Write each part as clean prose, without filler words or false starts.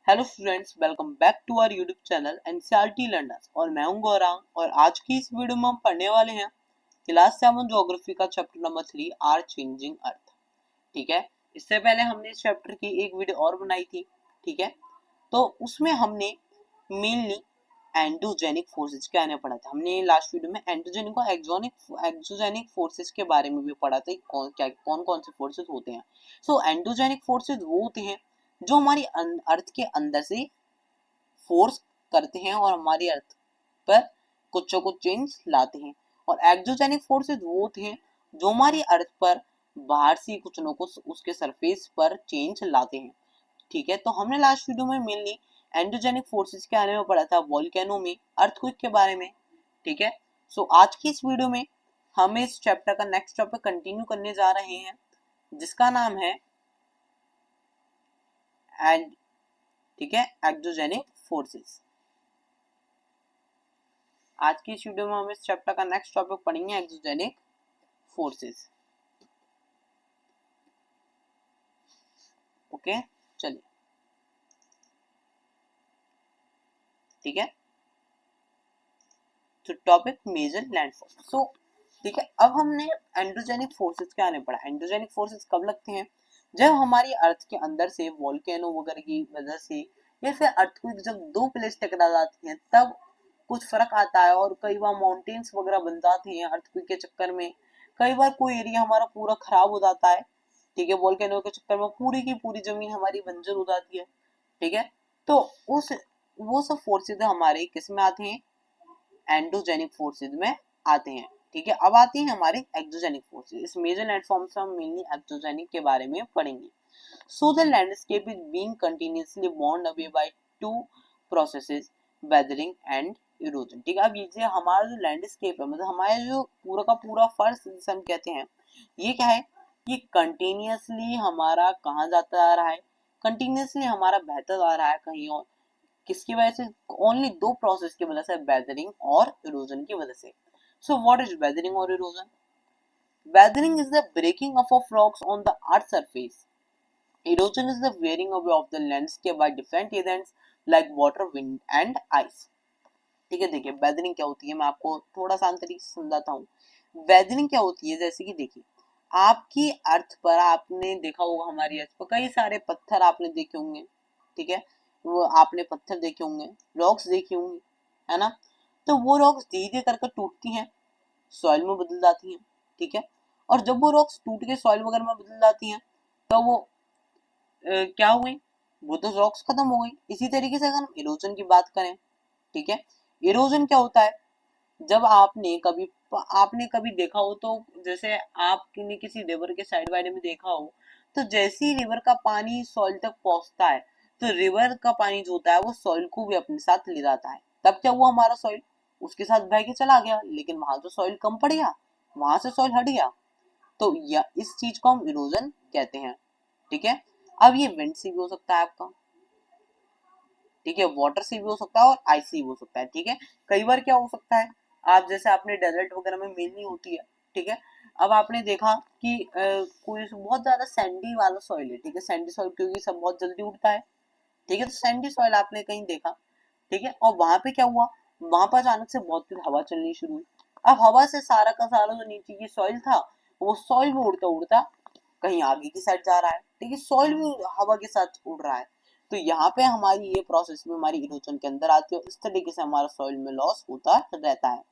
Hello students, welcome back to our YouTube channel NCERT learners. और मैं हूं गौरांग और आज की इस वीडियो में हम पढ़ने वाले हैं क्लास 7 ज्योग्राफी का chapter number 3 are changing earth. ठीक है, इससे पहले हमने इस चैप्टर की एक वीडियो और बनाई थी। ठीक है, तो उसमें हमने मेनली एंडोजेनिक फोर्सेज के आने पढ़ा था। हमने लास्ट वीडियो में एंडोजेनिक और एक्सोजेनिक फोर्सेज के बारे में भी पढ़ा था, कौन कौन से फोर्सेज होते हैं। सो एंडोजेनिक फोर्सेज वो होते हैं जो हमारी अर्थ के अंदर से फोर्स करते हैं और हमारी अर्थ पर कुछ ना कुछ चेंज लाते हैं। और एक्सोजेनिक फोर्सेज वो होते हैं जो हमारी अर्थ पर बाहर से कुछ ना कुछ उसके सरफेस पर चेंज लाते हैं। ठीक है, तो हमने लास्ट वीडियो में मेनली एंडोजेनिक फोर्सेस के बारे में पढ़ा था, वोल्केनो में अर्थक्वेक के बारे में। ठीक है, सो आज की इस वीडियो में हम इस चैप्टर का नेक्स्ट टॉपिक कंटिन्यू करने जा रहे हैं जिसका नाम है एंड ठीक है एक्सोजेनिक फोर्सेस। आज की इस वीडियो में हम इस चैप्टर का नेक्स्ट टॉपिक पढ़ेंगे एक्सोजेनिक फोर्सेस। ओके, चलिए ठीक है, तो टॉपिक मेजर लैंडफॉल। सो ठीक है, अब हमने एंडोजेनिक फोर्सेस के आने पड़ा। एंडोजेनिक फोर्सेस कब लगते हैं? जब हमारी अर्थ के अंदर से वोल्केनो वगैरह की वजह से या फिर अर्थक्वेक जब दो प्लेट्स टकरा जाती हैं तब कुछ फर्क आता है और कई बार माउंटेन्स वगैरह बन जाते हैं अर्थक्वेक के चक्कर में। कई बार कोई एरिया हमारा पूरा खराब हो जाता है। ठीक है, वोल्केनो के चक्कर में पूरी की पूरी जमीन हमारी बंजर हो जाती है। ठीक है, तो उस वो सब फोर्सेज हमारे किस में आते हैं? एंडोजेनिक फोर्सेज में आते हैं। ठीक है, अब आती है हमारे एक्सोजेनिक फोर्सेज। इस मेजर लैंडफॉर्म से हम मेनली एक्सोजेनिक के बारे में पढ़ेंगे। So the landscape is being continuously born away by two processes, weathering and erosion. ठीक है, अब ये हमारा जो लैंडस्केप है, मतलब हमारा जो पूरा का पूरा फर्श जिसे हम कहते हैं, ये क्या है? ये कंटिन्यूअसली हमारा कहाँ जाता आ रहा है? कंटिन्यूअसली हमारा बहता जा रहा है कहीं और। किसकी वजह से? ओनली दो प्रोसेस की वजह से, वेदरिंग और इरोजन की वजह से। सो व्हाट इज वेदरिंग और erosion? Weathering is the breaking up of rocks on the earth surface. Erosion is the wearing away of the landscape by different agents like water, wind and ice. ठीक है, देखिए weathering क्या होती है, मैं आपको थोड़ा सा तरीके से समझाता हूँ। वेदरिंग क्या होती है, जैसे कि देखिए आपकी अर्थ पर, आपने देखा होगा हमारी अर्थ पर कई सारे पत्थर आपने देखे होंगे। ठीक है, वो आपने पत्थर देखे होंगे, रॉक्स देखी होंगी, है ना? तो वो रॉक्स धीरे धीरे करके टूटती हैं, सॉइल में बदल जाती हैं। ठीक है, और जब वो रॉक्स टूट के सॉइल वगैरह में बदल जाती हैं तो वो क्या हो गई? वो तो रॉक्स खत्म हो गई। इसी तरीके से अगर हम इरोजन की बात करें, ठीक है, इरोजन क्या होता है? जब आपने कभी देखा हो तो, जैसे आपने किसी रिवर के साइड वाइड में देखा हो, तो जैसे ही रिवर का पानी सॉइल तक पहुंचता है तो रिवर का पानी जो होता है वो सॉइल को भी अपने साथ ले जाता है। तब क्या हुआ? हमारा सॉइल उसके साथ बह के चला गया, लेकिन वहां तो सॉइल कम पड़ गया, वहां से सॉइल हट गया। तो या इस चीज को हम इरोजन कहते हैं। ठीक है, अब ये विंड से भी हो सकता है आपका, ठीक है, वाटर से भी हो सकता है और आइस से भी हो सकता है। ठीक है, कई बार क्या हो सकता है, आप जैसे आपने डेजर्ट वगैरह में मेनली होती है। ठीक है, अब आपने देखा कि कोई बहुत ज्यादा सैंडी वाला सॉइल है। ठीक है, सैंडी सॉइल क्योंकि सब बहुत जल्दी उठता है। ठीक है, तो सैंडी सॉइल आपने कहीं देखा। ठीक है, और वहां पे क्या हुआ? वहां पर अचानक से बहुत तेज हवा चलनी शुरू हुई। अब हवा से सारा का सारा जो नीचे की सॉइल था वो सॉइल भी उड़ता उड़ता कहीं आगे की साइड जा रहा है। ठीक है, सॉइल भी हवा के साथ उड़ रहा है। तो यहाँ पे हमारी ये प्रोसेस भी हमारी इरोजन के अंदर आती है और इस तरीके से हमारा सॉइल में लॉस होता रहता है।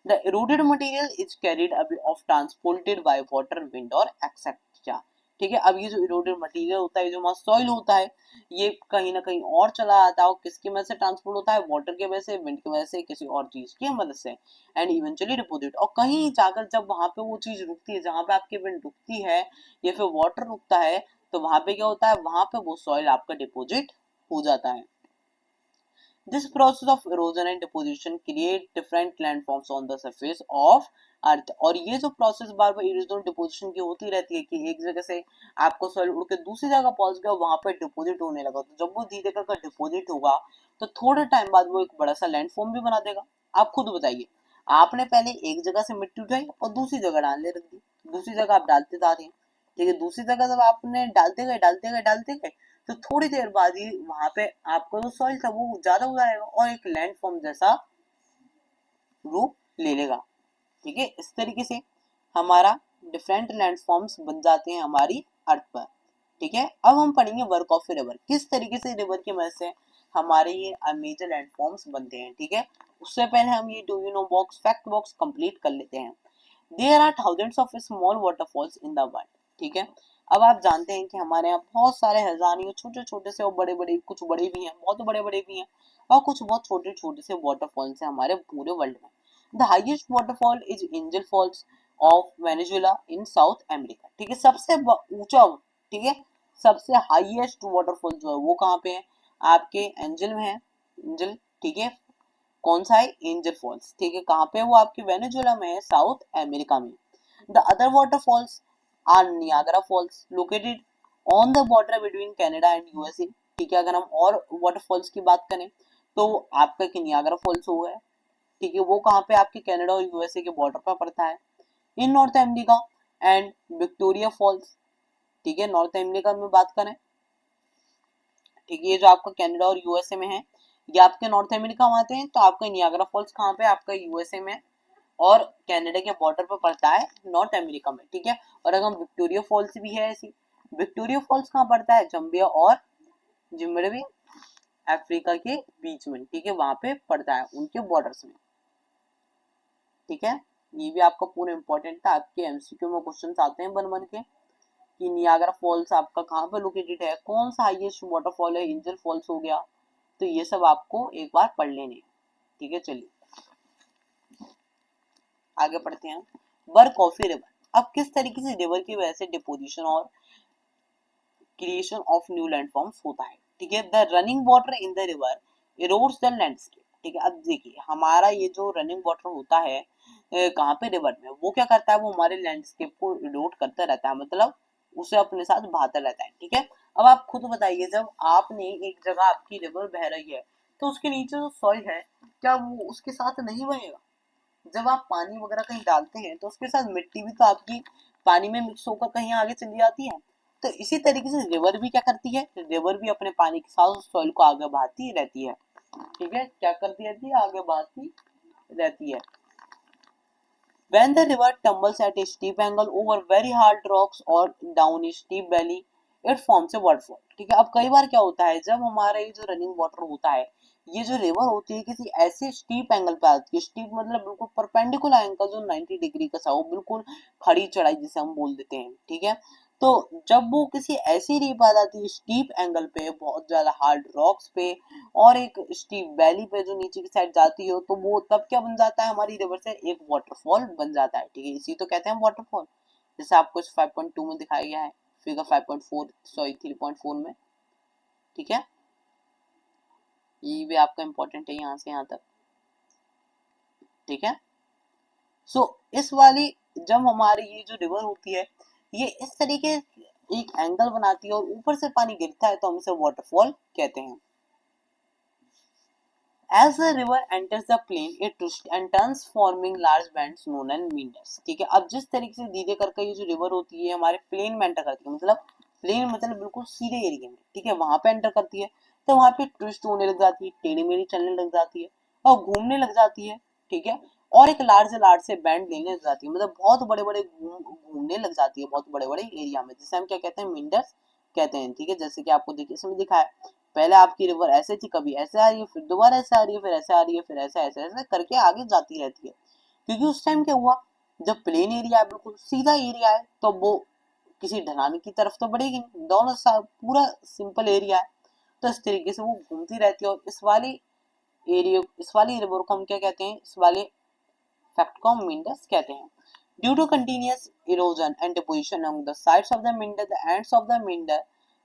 The eroded material is carried away of transported by water, wind और etc. ठीक है, अब ये जो इरोडेड मटेरियल होता है, जो हमारा सॉइल होता है, ये कहीं ना कहीं और चला आता है और किसकी वजह से ट्रांसपोर्ट होता है? वाटर की वजह से, विंड की वजह से, किसी और चीज की मदद से, एंड इवेंचुअली डिपोजिट। और कहीं जाकर जब वहां पे वो चीज रुकती है, जहां पे आपकी विंड रुकती है या फिर वाटर रुकता है, तो वहां पे क्या होता है? वहां पे वो सॉइल आपका डिपोजिट हो जाता है। This process of erosion and deposition create different landforms on the surface of अर्थ। और ये जो प्रोसेस बार बार इरोजन डिपोजिशन की होती रहती है कि एक जगह से आपको सॉइल उड़ के दूसरी जगह पहुंच गया, वहां पर डिपोजिट होने लगा, तो जब वो धीरे करके डिपोजिट होगा तो थोड़े टाइम बाद वो एक बड़ा सा लैंडफॉर्म भी बना देगा। आप खुद बताइए, आपने पहले एक जगह से मिट्टी उठाई और दूसरी जगह डालने रख दी, दूसरी जगह आप डालते जा रहे हैं। ठीक है, दूसरी जगह जब आपने डालते गए तो थोड़ी देर बाद ही वहां पे आपका जो सॉइल था वो ज्यादा हो जाएगा और एक लैंडफॉर्म जैसा रूप ले लेगा। ठीक है, इस तरीके से हमारा डिफरेंट लैंडफॉर्म्स बन जाते हैं हमारी अर्थ पर। ठीक है, अब हम पढ़ेंगे वर्क ऑफ रिवर, किस तरीके से रिवर की मदद से हमारे ये मेजर लैंडफॉर्म्स बनते हैं। ठीक है, उससे पहले हम ये do you know box fact box complete कर लेते हैं। There are thousands of small waterfalls in the world. ठीक है, अब आप जानते हैं कि हमारे यहाँ बहुत सारे हजारों छोटे छोटे से और बड़े बड़े, कुछ बड़े भी हैं, बहुत बड़े बड़े भी हैं, और कुछ बहुत छोटे छोटे से वाटरफॉल्स हैं हमारे पूरे वर्ल्ड में। The highest waterfall is Angel Falls of Venezuela in South America. ठीक है, सबसे ऊंचा, ठीक है, सबसे हाईएस्ट वाटरफॉल जो है वो कहाँ पे है, आपके एंजल में है, एंजल। ठीक है, कौन सा है, एंजल फॉल्स। ठीक है, कहाँ पे है वो, आपके वेनेजुएला में है, साउथ अमेरिका में। The other waterfalls are Niagara Falls located on the border between Canada and USA. ठीक है, अगर हम और वाटरफॉल्स की बात करें तो आपका एक नियाग्रा फॉल्स हुआ है। ठीक है, वो कहाँ पे आपके कनाडा और यूएसए के बॉर्डर पर पड़ता है, in North America. And Victoria Falls, ठीक है, नॉर्थ अमेरिका में बात करें, ठीक है, ये जो आपका कनाडा और यूएसए में है, ये आपके नॉर्थ अमेरिका में आते हैं। तो आपका नियाग्रा फॉल्स कहाँ पे, आपका यूएसए में और कनाडा के बॉर्डर पर पड़ता है, नॉर्थ अमेरिका में। ठीक है, और अगर विक्टोरिया फॉल्स भी है ऐसी, विक्टोरिया फॉल्स कहाँ पड़ता है, जम्बिया और जिम्बाब्वे अफ्रीका के बीच में। ठीक है, वहां पे पड़ता है उनके बॉर्डर्स में। ठीक है, ये भी आपका पूरा इंपॉर्टेंट था, आपके एमसीक्यू में क्वेश्चंस आते हैं बन बन के कि नियाग्रा फॉल्स आपका कहाँ पर लोकेटेड है, कौन सा हाईएस्ट वाटरफॉल है, एंजल फॉल्स हो गया। तो ये सब आपको एक बार पढ़ लेने हैं। ठीक है, चलिए आगे पढ़ते हैं। वर्क ऑफ ए रिवर, अब किस तरीके से रिवर की वजह से डिपोजिशन और क्रिएशन ऑफ न्यू लैंडफॉर्म्स होता है। ठीक है, the running water in the river erodes the landscape. ठीक है, अब देखिए हमारा ये जो रनिंग वाटर होता है कहाँ पे, रिवर में, वो क्या करता है, वो हमारे लैंडस्केप को इरोड करता रहता है, मतलब उसे अपने साथ बहाता रहता है। ठीक है, अब आप खुद बताइए, जब आपने एक जगह आपकी रिवर बह रही है तो उसके नीचे जो सॉइल है क्या वो उसके साथ नहीं बहेगा। जब आप पानी वगैरह कहीं डालते हैं तो उसके साथ मिट्टी भी तो आपकी पानी में मिक्स होकर कहीं आगे चली जाती है। तो इसी तरीके से रिवर भी क्या करती है, रिवर भी अपने पानी के साथ सॉइल को आगे बहाती रहती है। ठीक है, क्या करती रहती है, आगे बहाती रहती है। When the river tumbles at a steep angle over very hard rocks or down a steep valley, it forms a waterfall। ठीक है, अब कई बार क्या होता है, जब हमारा ये जो रनिंग वाटर होता है, ये जो रिवर होती है किसी ऐसे स्टीप एंगल पे आती है, स्टीप मतलब बिल्कुल परपेंडिकुलर एंगल जो 90 डिग्री का सा हो, बिल्कुल खड़ी चढ़ाई जिसे हम बोल देते हैं। ठीक है, तो जब वो किसी ऐसी रिप आ जाती है स्टीप एंगल पे, बहुत ज्यादा हार्ड रॉक्स पे और एक स्टीप वैली पे जो नीचे की साइड जाती हो, तो वो तब क्या बन जाता है, हमारी रिवर से एक वाटरफॉल बन जाता है। ठीक है, इसी तो कहते हैं वाटरफॉल, जैसे आपको इस 5.2 में दिखाया गया है, फिगर 5.4 सॉरी 3.4 में। ठीक है, ये भी आपका इंपॉर्टेंट है यहाँ से यहाँ तक। ठीक है, सो इस वाली, जब हमारी ये जो रिवर होती है ये इस तरीके एक एंगल बनाती है और ऊपर से पानी गिरता है, तो हम इसे वाटरफॉल कहते हैं। As the river enters the plain, it twists and turns forming large bands known as meanders। ठीक है, अब जिस तरीके से धीरे करके ये जो रिवर होती है हमारे प्लेन में एंटर करती है, मतलब प्लेन मतलब बिल्कुल सीधे एरिया में, ठीक है, वहां पे एंटर करती है, तो वहां पे ट्विस्ट होने लग जाती है, टेढ़ी मेढ़ी चलने लग जाती है और घूमने लग जाती है। ठीक है, और एक लार्ज लार्ज से बैंड लेने लग जाती है, मतलब बहुत बड़े बड़े घूमने लग जाती है बहुत बड़े बड़े एरिया में, जिसे हम क्या कहते हैं, मींडर्स कहते हैं। ठीक है, जैसे कि आपको देखिए इसमें दिखा है, पहले आपकी रिवर ऐसे थी, कभी ऐसे आ रही है, फिर दोबारा ऐसे आ रही है, फिर ऐसे आ रही है, फिर ऐसे ऐसे ऐसे करके आगे जाती रहती है। क्योंकि उस टाइम क्या हुआ, जब प्लेन एरिया है, बिल्कुल सीधा एरिया है, तो वो किसी ढलान की तरफ तो बढ़ेगी नहीं, दोनों पूरा सिंपल एरिया है, तो इस तरीके से वो घूमती रहती है। और इस वाली रिवर को हम क्या कहते हैं, इस वाले फैक्ट को हम मिंडस कहते हैं। Due to continuous erosion and deposition along the sides of the minder, the ends of the minder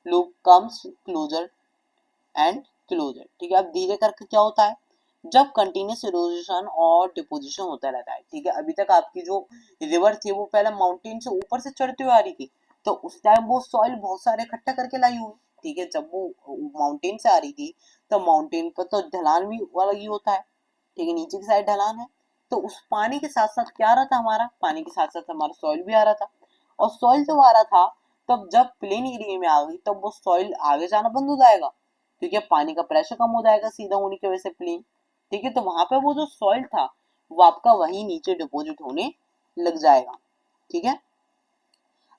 loop comes closer and closer. ठीक है, अब धीरे करके क्या होता है, जब कंटिन्यूस इरोजन और डिपोजिशन होता रहता है। ठीक है, अभी तक आपकी जो रिवर थी वो पहले माउंटेन से ऊपर से चढ़ती हुई आ रही थी, तो उस टाइम वो सॉइल बहुत सारे इकट्ठा करके लाई हुई। ठीक है, जब वो माउंटेन से आ रही थी तो माउंटेन पर तो ढलान भी अलग ही होता है। ठीक है, नीचे की साइड ढलान है, तो उस पानी के साथ साथ क्या आ रहा था, हमारा पानी के साथ साथ हमारा सॉइल भी आ रहा था। और सॉइल जब आ रहा था तब जब प्लेन एरिया में आ गई तब वो सॉइल आगे जाना बंद हो जाएगा, क्योंकि अब पानी का प्रेशर कम हो जाएगा सीधा होने की वजह से प्लेन। ठीक है, तो वहां पे वो जो सॉइल था वो आपका वहीं नीचे डिपोजिट होने लग जाएगा। ठीक है,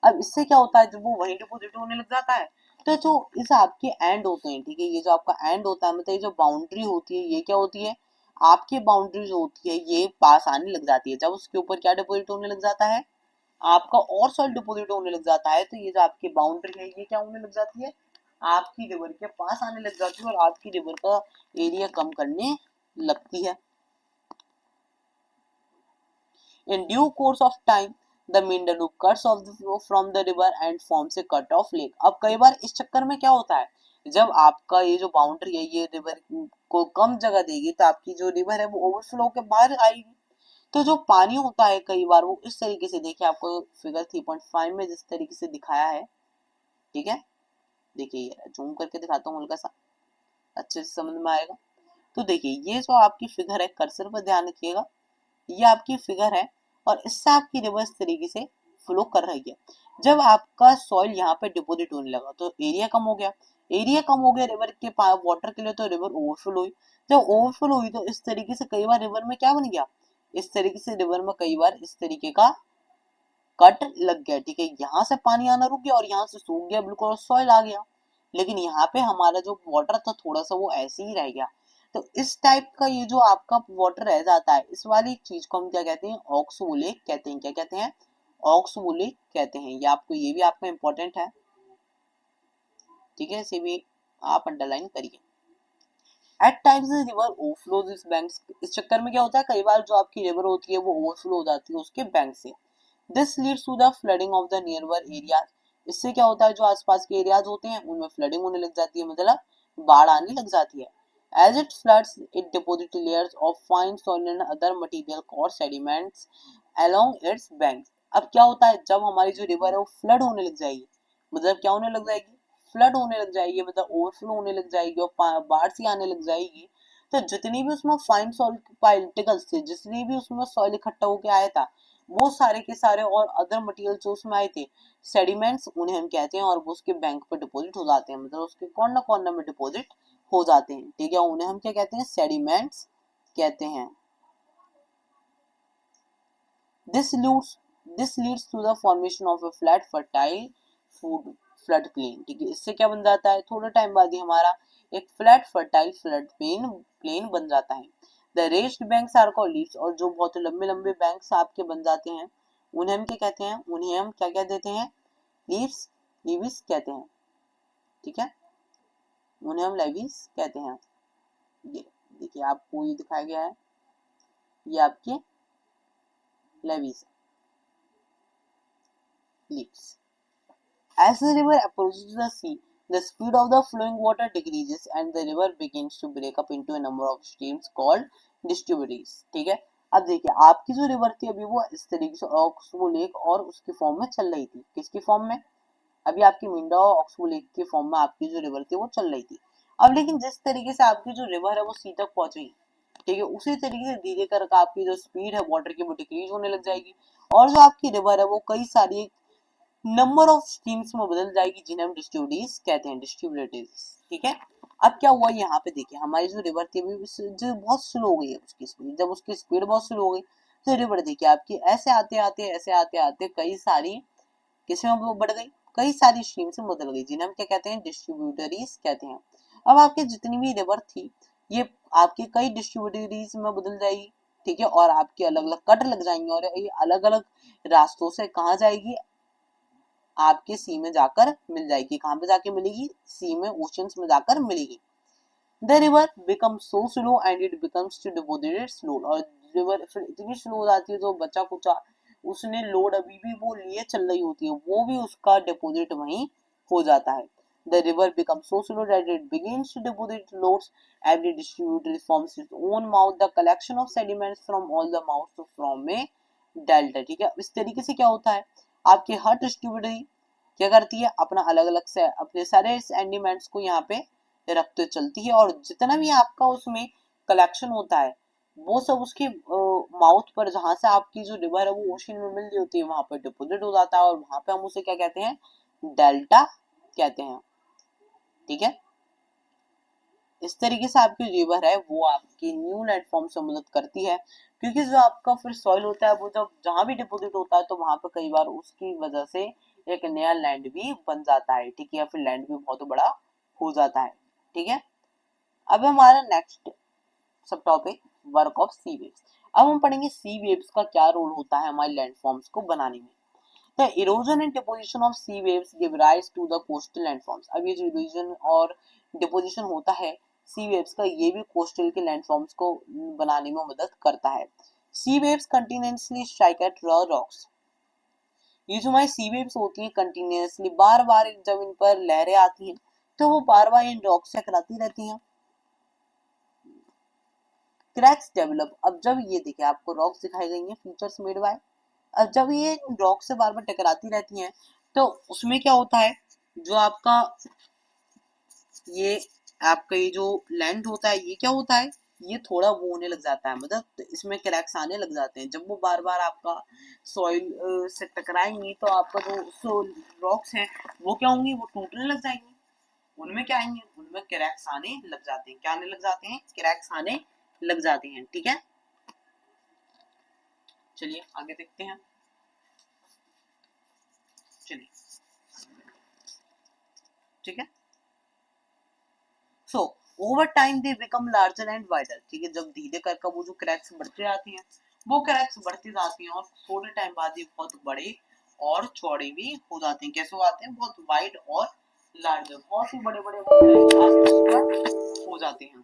अब इससे क्या होता है, जब वो वहीं डिपोजिट होने लग जाता है तो जो इस आपके एंड होते हैं, ठीक है, ये जो आपका एंड होता है, मतलब ये जो बाउंड्री होती है ये क्या होती है, आपकी बाउंड्री जो होती है ये पास आने लग जाती है। जब उसके ऊपर क्या डिपोजिट होने लग जाता है, आपका और सॉइल डिपोजिट होने लग जाता है, तो ये जो आपकी बाउंड्री है ये क्या होने लग जाती है, आपकी रिवर के पास आने लग जाती है और आपकी रिवर का एरिया कम करने लगती है। In due course of time, the Mindanao cuts off the flow from the river and forms a cut off lake. अब कई बार इस चक्कर में क्या होता है, जब आपका ये जो बाउंड्री है ये रिवर को कम जगह देगी तो आपकी जो रिवर है वो ओवरफ्लो के बाहर आएगी। तो जो पानी होता है कई बार वो इस तरीके से, देखिए आपको फिगर 3.5 में जिस तरीके से दिखाया है, ठीक है, देखिए ये जूम करके दिखाता हूँ हल्का सा, अच्छे से समझ में आएगा। तो देखिए ये जो आपकी फिगर है, कर्सर पर ध्यान रखिएगा, ये आपकी फिगर है और इससे आपकी रिवर इस तरीके से फ्लो कर रही है। जब आपका सॉइल यहाँ पे डिपोजिट होने लगा तो एरिया कम हो गया, एरिया कम हो गया रिवर के वाटर के लिए, तो रिवर ओवरफ्लो हुई। जब ओवरफ्लो हुई तो इस तरीके से कई बार रिवर में क्या बन गया, इस तरीके से रिवर में कई बार इस तरीके का कट लग गया। ठीक है, यहाँ से पानी आना रुक गया और यहाँ से सूख गया बिल्कुल और सॉइल आ गया, लेकिन यहाँ पे हमारा जो वाटर था थोड़ा सा वो ऐसे ही रह गया। तो इस टाइप का ये जो आपका वाटर रह जाता है, इस वाली चीज को हम क्या कहते हैं, ऑक्सबोलेक कहते हैं। क्या कहते हैं, ऑक्सबोलेक कहते हैं। ये आपको, ये भी आपका इंपॉर्टेंट है, ठीक है, इसे भी आप अंडरलाइन करिए। एट टाइम्स रिवर ओवरफ्लोज इस बैंक्स, इस चक्कर में क्या होता है, कई बार जो आपकी रिवर होती है वो ओवरफ्लो हो जाती है उसके बैंक से। This leads to the flooding of the nearby area, इससे क्या होता है, जो आसपास के एरियाज होते हैं उनमें फ्लडिंग होने लग जाती है, मतलब बाढ़ आने लग जाती है। As it floods, it deposits layers of fine soil and other material or sediments along its banks. अब क्या होता है, जब हमारी जो रिवर है वो फ्लड होने लग जाएगी, मतलब क्या होने लग जाएगी, फ्लड होने लग जाएगी, मतलब ओवरफ्लो होने लग जाएगी और बाढ़ सी आने लग जाएगी। तो जितनी भी उसमें फाइन सॉइल पार्टिकल्स थे, जितनी भी उसमें सॉइल इकट्ठा होके आया था, वो सारे के सारे और अदर मटेरियल जो उसमें आए थे, सेडिमेंट्स उन्हें हम कहते हैं, और वो उसके बैंक पे डिपॉजिट हो जाते हैं, मतलब उसके कॉर्नर कॉर्नर में डिपॉजिट हो जाते हैं। ठीक है, उन्हें हम क्या कहते हैं, सेडिमेंट्स कहते हैं। This leads this leads to the formation of a flat fertile food flood plain. ठीक है, इससे क्या बन जाता है, थोड़े टाइम बाद ही हमारा एक फ्लैट फर्टाइल फ्लड प्लेन बन जाता है। The raised banks are called levees, और जो बहुत लंबे लंबे बैंक्स आपके बन जाते हैं उन्हें हम क्या कहते हैं, उन्हें हम क्या कह देते हैं, लीव्स, लीव्स कहते हैं। ठीक है, उन्हें हम लेविस कहते हैं। ये देखिए आपको ये दिखाया गया है, ये आपके levees, levees. As the river approaches the sea, the speed of the flowing water decreases and the river begins to break up into a number of streams called distributaries. ठीक है, अब देखिए आपकी जो रिवर थी अभी वो इस तरीके से ऑक्सबो लेक और उसकी फॉर्म में चल रही थी, किसकी फॉर्म में, अभी आपकी मिंडा और ऑक्सबो लेक की फॉर्म में आपकी जो रिवर थी वो चल रही थी। अब लेकिन जिस तरीके से आपकी जो रिवर है वो सी तक पहुंच गई, ठीक है, उसी तरीके से धीरे करके आपकी जो स्पीड है वाटर की वो डिक्रीज होने लग जाएगी, और जो आपकी रिवर है वो कई सारी नंबर ऑफ स्ट्रीम्स में बदल जाएगी, जिन्हें हम डिस्ट्रीब्यूटरीज कहते हैं, डिस्ट्रीब्यूटरीज। ठीक है, अब क्या हुआ यहाँ पे देखिए, हमारी जो रिवर थी जो बहुत स्लो हो गई है उसकी स्पीड, जब उसकी स्पीड बहुत स्लो हो गई तो रिवर देखिए आपकी ऐसे आते आते ऐसे आते आते कई सारी किसमें वो बढ़ गई, कई सारी स्ट्रीम्स में बदल गई, जिन्हें हम क्या कहते हैं, डिस्ट्रीब्यूटरीज कहते हैं। अब आपके जितनी भी रिवर थी ये आपके कई डिस्ट्रीब्यूटरीज में बदल जाएगी, ठीक है, और आपके अलग अलग कट लग जाएंगे और ये अलग अलग रास्तों से कहाँ जाएगी, आपके सी में जाकर मिल जाएगी। कहाँ पे जाके मिलेगी, सी में, ओशंस में जाकर मिलेगी। The river become so slow and it becomes to deposit its load, और रिवर फिर इतनी स्लो हो जाती है जो बचा कुचा उसने लोड अभी भी वो लिए चल रही होती है वो भी उसका डिपोजिट वहीं हो जाता है। The river becomes so slow that it begins to deposit loads. Every distributary forms its own mouth. The collection of sediments from all the mouths from a delta. ठीक है, इस तरीके से क्या होता है, आपके हर डिस्ट्रीब्यूटरी क्या करती है, अपना अलग अलग से अपने सारे सेंडिमेंट्स को यहाँ पे रखते चलती है, और जितना भी आपका उसमें कलेक्शन होता है वो सब उसके माउथ पर, जहां से आपकी जो रिवर है वो ओशन में मिल रही होती है, वहां पर डिपोजिट हो जाता है, और वहां पे हम उसे क्या कहते हैं, डेल्टा कहते हैं। ठीक है, इस तरीके से आपकी रिवर है वो आपकी न्यू लैंडफॉर्म से मदद करती है, क्योंकि जो आपका फिर सॉइल होता है वो जब जहां भी डिपोजिट होता है तो वहां पे कई बार उसकी वजह से एक नया लैंड भी बन जाता है। ठीक है, या फिर लैंड भी बहुत बड़ा हो जाता है। ठीक है, अब हमारा next sub topic work of sea waves. अब हम पढ़ेंगे सी वेव्स का क्या रोल होता है हमारे लैंडफॉर्म्स को बनाने में। The erosion and deposition of sea waves give rise to the coastal landforms। अब ये जो इरोजन और डिपोजिशन होता है सी वेव्स का, ये भी कोस्टल के लैंडफॉर्म्स को बनाने में मदद करता है। Sea waves continuously strike at raw rocks. ये जो हमारी सी वेव्स होती है कंटिन्यूसली बार बार जब इन पर लहरें आती हैं तो वो बार बार इन रॉक्स से टकराती रहती हैं। Cracks develop. अब जब ये देखिए आपको रॉक्स दिखाई गई हैं फीचर्स मेड बाय, अब जब ये रॉक से बार बार टकराती रहती हैं तो उसमें क्या होता है, जो ये जो लैंड होता है ये क्या होता है, ये थोड़ा वो होने लग जाता है, मतलब इसमें क्रैक्स आने लग जाते हैं। जब वो बार बार आपका सॉइल से टकराएंगी तो आपका जो रॉक्स हैं वो क्या होंगी, वो टूटने लग जाएंगी। उनमें क्या आएंगे, उनमें क्रैक्स आने लग जाते हैं। क्या आने लग जाते हैं, क्रैक्स आने लग जाते हैं। ठीक है, चलिए आगे देखते हैं। चलिए, ठीक है, so over time they become larger and wider. ठीक है, जब धीरे कर वो जो क्रैक्स बढ़ते जाती हैं वो क्रैक्स बढ़ती जाती हैं और थोड़े टाइम बाद ये बहुत बड़े और चौड़े भी हो जाते हैं। कैसे हो जाते हैं, बहुत वाइड और लार्जर, बहुत ही बड़े बड़े हो जाते हैं।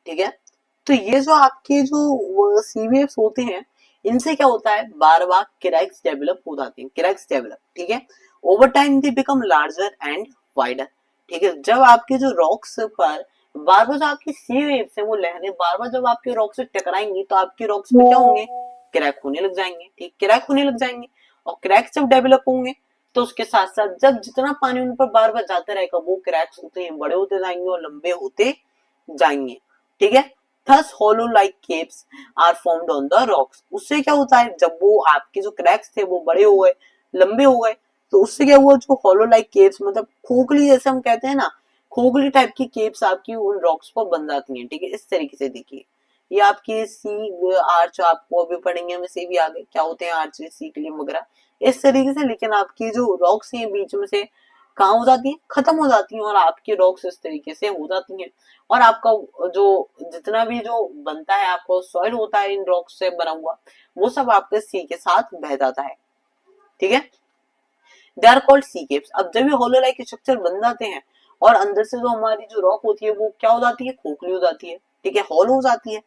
ठीक है, तो ये जो आपके जो सी वेव्स होते हैं इनसे क्या होता है, बार बार क्रैक्स डेवलप हो जाते हैं। क्रैक्स डेवलप, ठीक है, over time they become larger and wider. ठीक है, जब आपके जो रॉक्स पर बार बार जो आपकी सी वेव्स है वो लहरें बार बार जब आपके रॉक से टकराएंगी तो आपके रॉक्स पे क्या होंगे, क्रैक होने लग जाएंगे। ठीक, क्रैक होने लग जाएंगे और क्रैक्स जब डेवलप होंगे तो उसके साथ साथ जब जितना पानी उन पर बार बार जाता रहेगा वो क्रैक्स होते हैं बड़े होते जाएंगे और लंबे होते जाएंगे। ठीक है, thus hollow like caves are formed on the rocks. उससे क्या होता है, जब वो आपके जो क्रैक्स थे वो बड़े हो गए, लंबे हो गए, तो उससे क्या हुआ, जो होलो लाइक केप्स मतलब खोखली जैसे हम कहते हैं ना, खोखली टाइप की केप्स आपकी उन रॉक्स पर बन जाती हैं। ठीक है, इस तरीके से देखिए ये आपकी सी आर्च आपको अभी पढ़ेंगे हम इसे भी आगे क्या होते हैं आर्च सी क्लिप वगैरह इस तरीके से। लेकिन आपकी जो रॉक्स हैं बीच में से कहाँ हो जाती है, खत्म हो जाती है और आपकी रॉक्स इस तरीके से हो जाती हैं और आपका जो जितना भी जो बनता है आपको सॉइल होता है इन रॉक्स से बना हुआ वो सब आपके सी के साथ बह जाता है। ठीक है, they are called sea caves. अब जब ये होलो लाइक स्ट्रक्चर बन जाते हैं और अंदर से जो हमारी जो रॉक होती है वो क्या हो जाती है, खोखली हो जाती है। ठीक है, हॉल हो जाती है,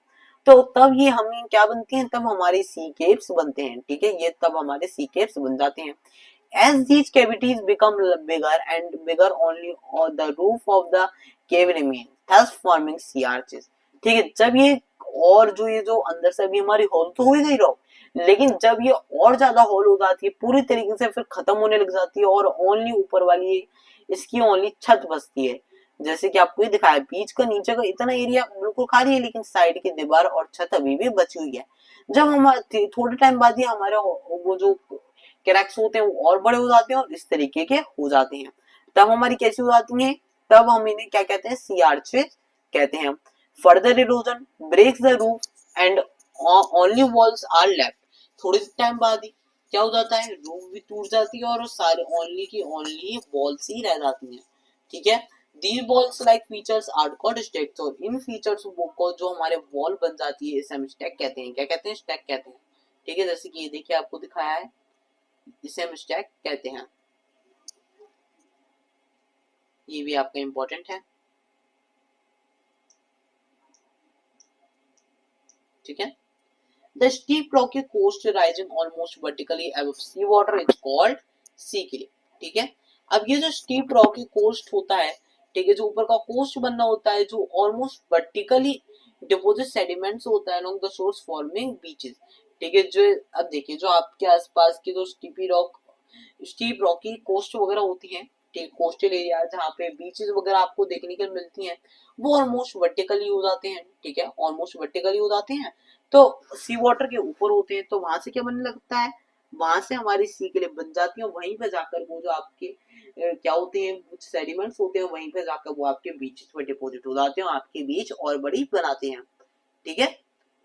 तो तब ये हमें क्या बनती है, तब हमारे सी केव्स बनते हैं। ठीक है, ये तब हमारे सी केव्स बन जाते हैं। As these cavities become bigger and bigger, only the roof of the cave remains, thus forming sea arches। ठीक है, जब ये और जो ये जो अंदर से भी हमारी होल तो हो ही गई रॉक, लेकिन जब ये और ज्यादा होल हो जाती है, पूरी तरीके से फिर खत्म होने लग जाती है और ओनली ऊपर वाली इसकी ओनली छत बचती है। जैसे कि आपको ये दिखाया, बीच का नीचे का इतना एरिया बिल्कुल खाली है, लेकिन साइड की दीवार और छत अभी भी बची हुई है। जब हम थोड़े टाइम बाद ही हमारे वो जो क्रैक्स होते हैं वो और बड़े हो जाते हैं और इस तरीके के हो जाते हैं। तब हमारी कैसी हो जाती है, तब हम इन्हें क्या कहते हैं, सी आर्चेज कहते हैं। Further erosion breaks the roof and only walls are left. थोड़े टाइम बाद ही क्या हो जाता है, रूफ भी टूट जाती है और सारे ओनली की ओनली वॉल्स ही रह जाती हैं। ठीक है, these balls like features are called stacks, और इन फीचर्स को जो हमारे वॉल बन जाती है इसे हम स्टैक कहते हैं। क्या कहते हैं, स्टैक कहते हैं। ठीक है, जैसे कि ये देखिए आपको दिखाया है, इसे हम स्टैक कहते हैं। ये भी आपका इंपॉर्टेंट है। ठीक है, the steep rocky coast rising almost vertically above sea water is called sea cliff. ठीक है, अब ये जो स्टीप रॉकी कोस्ट होता है, ठीक है, जो ऊपर का कोस्ट बनना होता है, जो ऑलमोस्ट वर्टिकली डिपोजिट सेडिमेंट्स होता है along the shores forming beaches. ठीक है, जो अब देखिए जो आपके आसपास की जो स्टीप रॉकी कोस्ट वगैरह होती हैं, ठीक, कोस्टल एरिया जहाँ पे बीचेस वगैरह आपको देखने के मिलती हैं, वो ऑलमोस्ट वर्टिकली हो जाते हैं। ठीक है, ऑलमोस्ट वर्टिकली हो जाते हैं, तो सी वाटर के ऊपर होते हैं, तो वहां से क्या बनने लगता है, वहां से हमारी सी के लिए बन जाती है, वहीं पे जाकर वो जो आपके क्या होते हैं, कुछ सेडिमेंट्स होते हैं, वहीं पे जाकर वो आपके बीच पे डिपोजिट हो जाते हैं, आपके बीच और बड़ी बनाते हैं। ठीक है,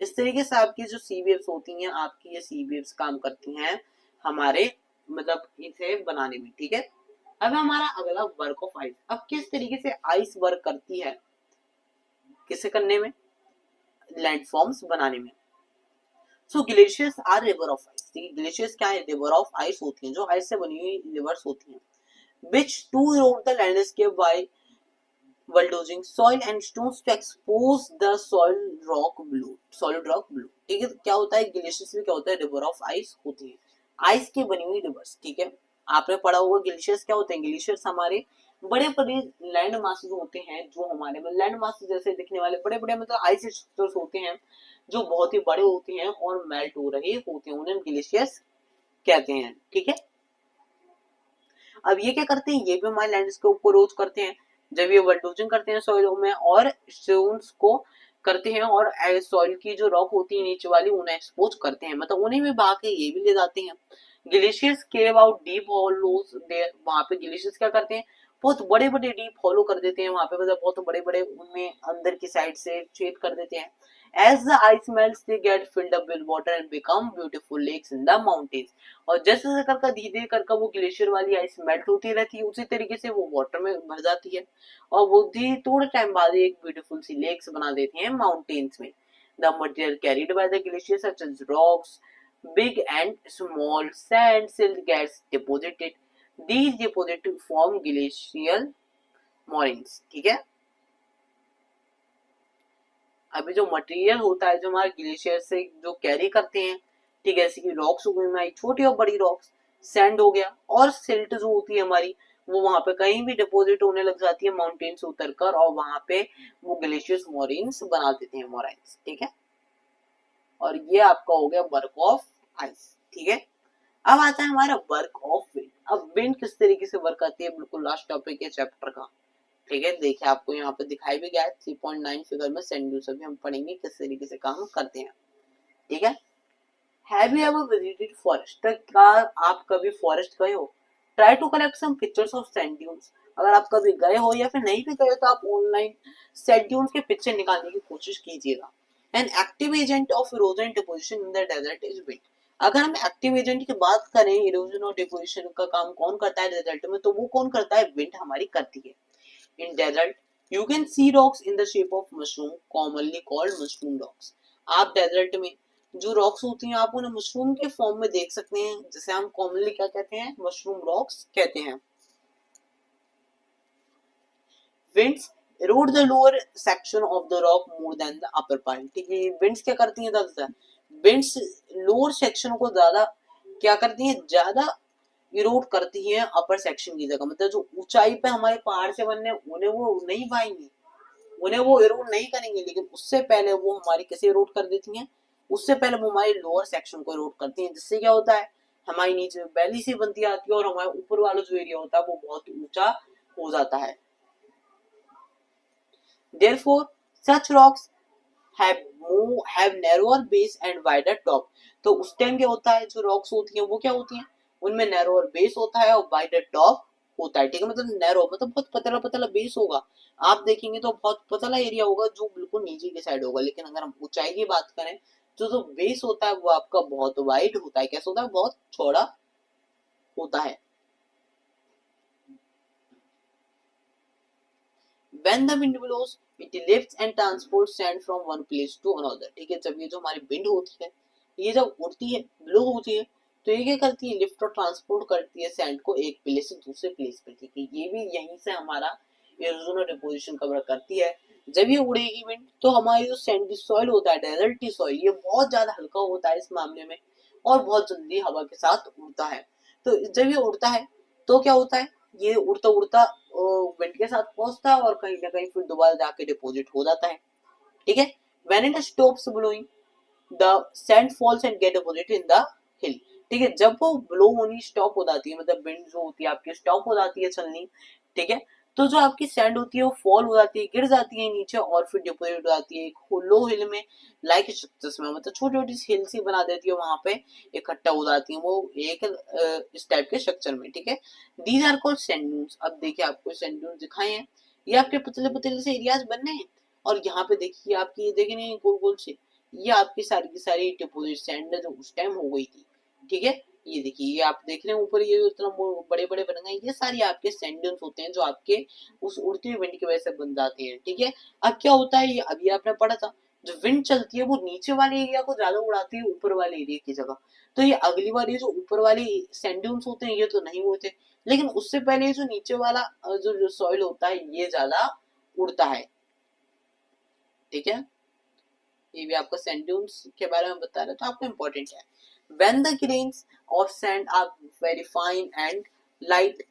इस तरीके से आपकी जो सी वेव्स होती हैं, आपकी ये सी वेव्स काम करती हैं हमारे मतलब इसे बनाने में। ठीक है, अब हमारा अगला वर्क ऑफ आइस। अब किस तरीके से आइस वर्क करती है, किसे करने में, लैंडफॉर्म्स बनाने में। So glaciers are river of ice. Glaciers क्या है, रिवर ऑफ आइस होती हैं, जो आइस से बनी हुई रिवर्स होती हैं। which to erode the landscape by bulldozing soil and stones to expose the solid rock blue। ठीक है, क्या होता है ग्लेशियर्स में, क्या होता है, रिवर ऑफ आइस होती है, आइस की बनी हुई रिवर्स। ठीक है, आपने पढ़ा होगा ग्लेशियर्स क्या होते हैं, ग्लेशियर्स हमारे बड़े बड़े लैंड मासेस होते हैं, जो हमारे लैंड मासेस जैसे दिखने वाले बड़े बड़े मतलब आइस स्ट्रक्चर्स होते हैं, जो बहुत ही बड़े होते हैं और मेल्ट हो रहे होते हैं, उन्हें ग्लेशियर्स कहते हैं। ठीक है, अब ये क्या करते हैं, ये भी हमारे लैंड के ऊपर रोज करते हैं, जब ये बुलडोजिंग करते हैं सॉइल में और स्टोन्स को करते हैं और सॉइल की जो रॉक होती है नीचे वाली उन्हें एक्सपोज करते हैं, मतलब उन्हें भी बहा के ये भी ले जाते हैं। Glaciers carve out deep hollows there, वहां पे ग्लेशियर्स क्या करते हैं, बहुत बड़े बड़े डीप होलो कर देते हैं वहां पे, मतलब बहुत बड़े बड़े उनमें अंदर की साइड से छेद कर देते हैं। As the ice melts, they get filled up with water and become beautiful lakes in the mountains। और जैसे जैसे करके धीरे धीरे करके वो ग्लेशियर वाली आइस मेल्ट होती रहती है, उसी तरीके से वो वाटर में भर जाती है और वो धीरे थोड़े टाइम बाद एक ब्यूटीफुल सी लेक्स बना देती हैं माउंटेन्स में। The material carried by the glacier such as rocks, big and small sand silt gets deposited, these deposit form glacial moraines। ठीक है, अभी जो मटेरियल होता है जो हमारे ग्लेशियर से जो कैरी करते हैं, ठीक है, जैसे कि रॉक्स हो गई हमारी छोटी और बड़ी रॉक्स, सैंड हो गया और सिल्ट जो होती है हमारी, वो वहां पे कहीं भी डिपॉजिट होने लग जाती है माउंटेन से उतरकर और वहां पे वो ग्लेशियर्स मोरेन्स बना देते हैं, मोराइन्स। ठीक है, और ये आपका हो गया वर्क ऑफ आइस। ठीक है, अब आता है हमारा वर्क ऑफ विंड। अब विंड किस तरीके से वर्क आती है, बिल्कुल लास्ट टॉपिक है चैप्टर का। ठीक है, देखिए आपको यहाँ पे दिखाई भी गया है 3.9 फिगर में, सैंड ड्यून्स भी हम पढ़ेंगे किस तरीके से काम करते हैं। ठीक है, have you ever visited forest, क्या आप कभी फॉरेस्ट गए हो, try to collect some pictures of sand dunes. अगर आप कभी गए हो या फिर नहीं भी गए तो आप ऑनलाइन सैंड ड्यून्स के पिक्चर निकालने की कोशिश कीजिएगा। An active agent of erosion deposition in the desert is wind. अगर हम एक्टिव एजेंट की बात करें इरोजन और डिपोजिशन का काम कौन करता है डेजर्ट में, तो वो कौन करता है, विंड हमारी करती है। In desert, you can see rocks in the shape of mushroom, commonly called mushroom rocks। आप डेजर्ट में जो रॉक्स होती हैं आप उन्हें मशरूम के फॉर्म में देख सकते हैं, जिसे हम कॉमनली क्या कहते हैं, मशरूम रॉक्स कहते हैं। Winds erode the lower section of the rock more than the upper part। ठीक है, winds क्या करती हैं, ज्यादातर winds लोअर सेक्शन को ज्यादा क्या करती हैं, ज्यादा इरोड करती है अपर सेक्शन की जगह, मतलब जो ऊंचाई पे हमारे पहाड़ से बनने उन्हें वो नहीं पाएंगी, उन्हें वो इरोड नहीं करेंगे, लेकिन उससे पहले वो हमारी कैसे इरोड कर देती हैं, उससे पहले वो हमारे लोअर सेक्शन को इरोड करती हैं, जिससे क्या होता है हमारी नीचे वैली सी बनती आती है और हमारे ऊपर वाला जो एरिया होता है वो बहुत ऊंचा हो जाता है। Therefore, such rocks have narrower base and wider top। तो उस टाइम क्या होता है जो रॉक्स होती हैं वो क्या होती हैं, उनमें नैरोअर बेस होता है और वाइडर टॉप होता है। ठीक है, मतलब नैरो मतलब बहुत पतला पतला बेस होगा, आप देखेंगे तो बहुत पतला एरिया होगा जो बिल्कुल नीचे की साइड होगा। लेकिन अगर हम ऊंचाई की बात करें तो जो बेस होता है वो आपका बहुत वाइड होता है, कैसा होता है, बहुत चौड़ा होता है। When the wind blows, it lifts and transports sand from one place to another। ठीक है, जब ये जो हमारी विंड होती है ये जब उड़ती है, ब्लो होती है, तो ये क्या करती है, लिफ्ट और ट्रांसपोर्ट करती है सैंड को एक प्लेस से दूसरे प्लेस पे। ठीक है, ये भी यहीं से हमारा इरोजन और डिपोजिशन कवर करती है। जब ये उड़ेगी विंड तो हमारी जो सैंडी सॉइल होता है, डेजर्टी सॉइल, ये बहुत ज्यादा हल्का होता है इस मामले में और बहुत जल्दी हवा के साथ उड़ता है। तो जब ये उड़ता है तो क्या होता है, ये उड़ता उड़ता विंड के साथ पहुंचता है और कहीं ना कहीं फिर दोबारा जाके डिपॉजिट हो जाता है। ठीक है, when it stops blowing the sand falls and get deposit in the hill. ठीक है, जब वो ब्लो होनी स्टॉप हो जाती है, मतलब विंड जो होती है आपकी स्टॉप हो जाती है चलनी, ठीक है, तो जो आपकी सैंड होती है वो फॉल हो जाती है, गिर जाती है नीचे और फिर डिपॉजिट हो जाती है एक लो हिल में, लाइक स्ट्रक्चर्स में, मतलब छोटी छोटी हिल सी बना देती है, वहां पे इकट्ठा हो जाती है वो एक इस टाइप के स्ट्रक्चर में। ठीक है, these are called sand dunes. अब देखिए आपको सैंड ड्यून्स दिखाए हैं, ये आपके पतले पतले से एरियाज बनने हैं और यहाँ पे देखिए आपकी ये देखे नहीं गोल गोल से, ये आपकी सारी की सारी डिपॉजिट सैंड जो उस टाइम हो गई थी। ठीक है, ये देखिए ये आप देख रहे हैं ऊपर ये इतना बड़े बड़े बन गए, ये सारी आपके सैंड ड्यून्स होते हैं जो आपके उस उड़ती हुई विंड की वजह से बन जाते हैं। ठीक है, अब क्या होता है, ये अभी आपने पढ़ा था, जो विंड चलती है वो नीचे वाले एरिया को ज्यादा उड़ाती है ऊपर वाले एरिया की जगह। तो ये अगली बार ये जो ऊपर वाले सैंड ड्यून्स होते हैं ये तो नहीं होते, लेकिन उससे पहले जो नीचे वाला जो सॉइल होता है ये ज्यादा उड़ता है। ठीक है, ये भी आपको सैंड ड्यून्स के बारे में बता रहे तो आपको इम्पोर्टेंट है। When the grains of sand are very fine and light,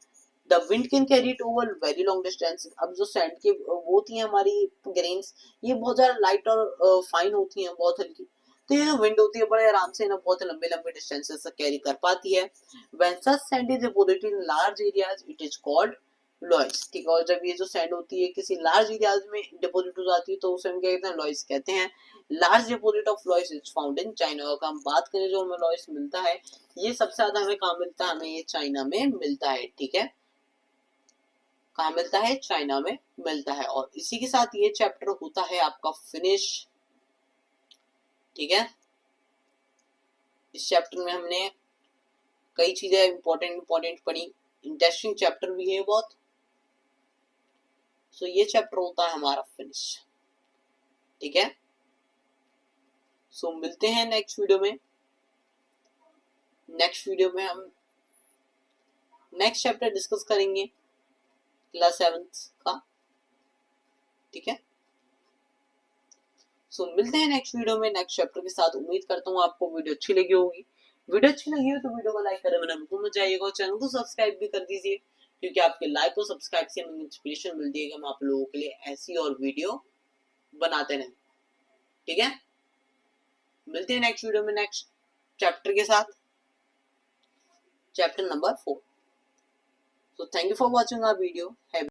the wind can carry it over very long distances। अब जो सैंड की वो होती है हमारी ग्रेन्स, ये बहुत ज्यादा लाइट और फाइन होती हैं, बहुत हल्की, तो ये जो विंड होती है बड़े आराम से ना बहुत लंबे लंबे डिस्टेंसेस तक कैरी कर पाती है। When such sand is deposited in large areas, it is called लॉइस। ठीक है, और जब ये जो सैंड होती है किसी लार्ज एरियाज में डिपॉजिट हो जाती है तो उसे हम क्या कहते हैं, लॉइस कहते हैं। Large deposit of लॉइस is found in China. अगर हम बात करें जो हमें लॉइस मिलता है, ये सबसे ज्यादा हमें कहाँ मिलता है, हमें ये चाइना में मिलता है। ठीक है, कहाँ मिलता है, चाइना में मिलता है। और इसी के साथ ये चैप्टर होता है आपका फिनिश। ठीक है, इस चैप्टर में हमने कई चीजें इंपॉर्टेंट पढ़ी, इंटरेस्टिंग चैप्टर भी है बहुत। सो ये चैप्टर होता है हमारा फिनिश। ठीक है, सो मिलते हैं नेक्स्ट वीडियो में। नेक्स्ट वीडियो में हम नेक्स्ट चैप्टर डिस्कस करेंगे क्लास 7 का। ठीक है, सो मिलते हैं नेक्स्ट वीडियो में नेक्स्ट चैप्टर के साथ। उम्मीद करता हूँ आपको वीडियो अच्छी लगी होगी। वीडियो अच्छी लगी हो तो वीडियो को लाइक करें, बिल्कुल मत जाइएगा और चैनल को सब्सक्राइब भी कर दीजिए, क्योंकि आपके लाइक और सब्सक्राइब से हमें इंस्पिरेशन मिलती है कि हम आप लोगों के लिए ऐसी और वीडियो बनाते रहें। ठीक है, मिलते हैं नेक्स्ट वीडियो में नेक्स्ट चैप्टर के साथ, chapter number 4। So thank you for watching our video. Have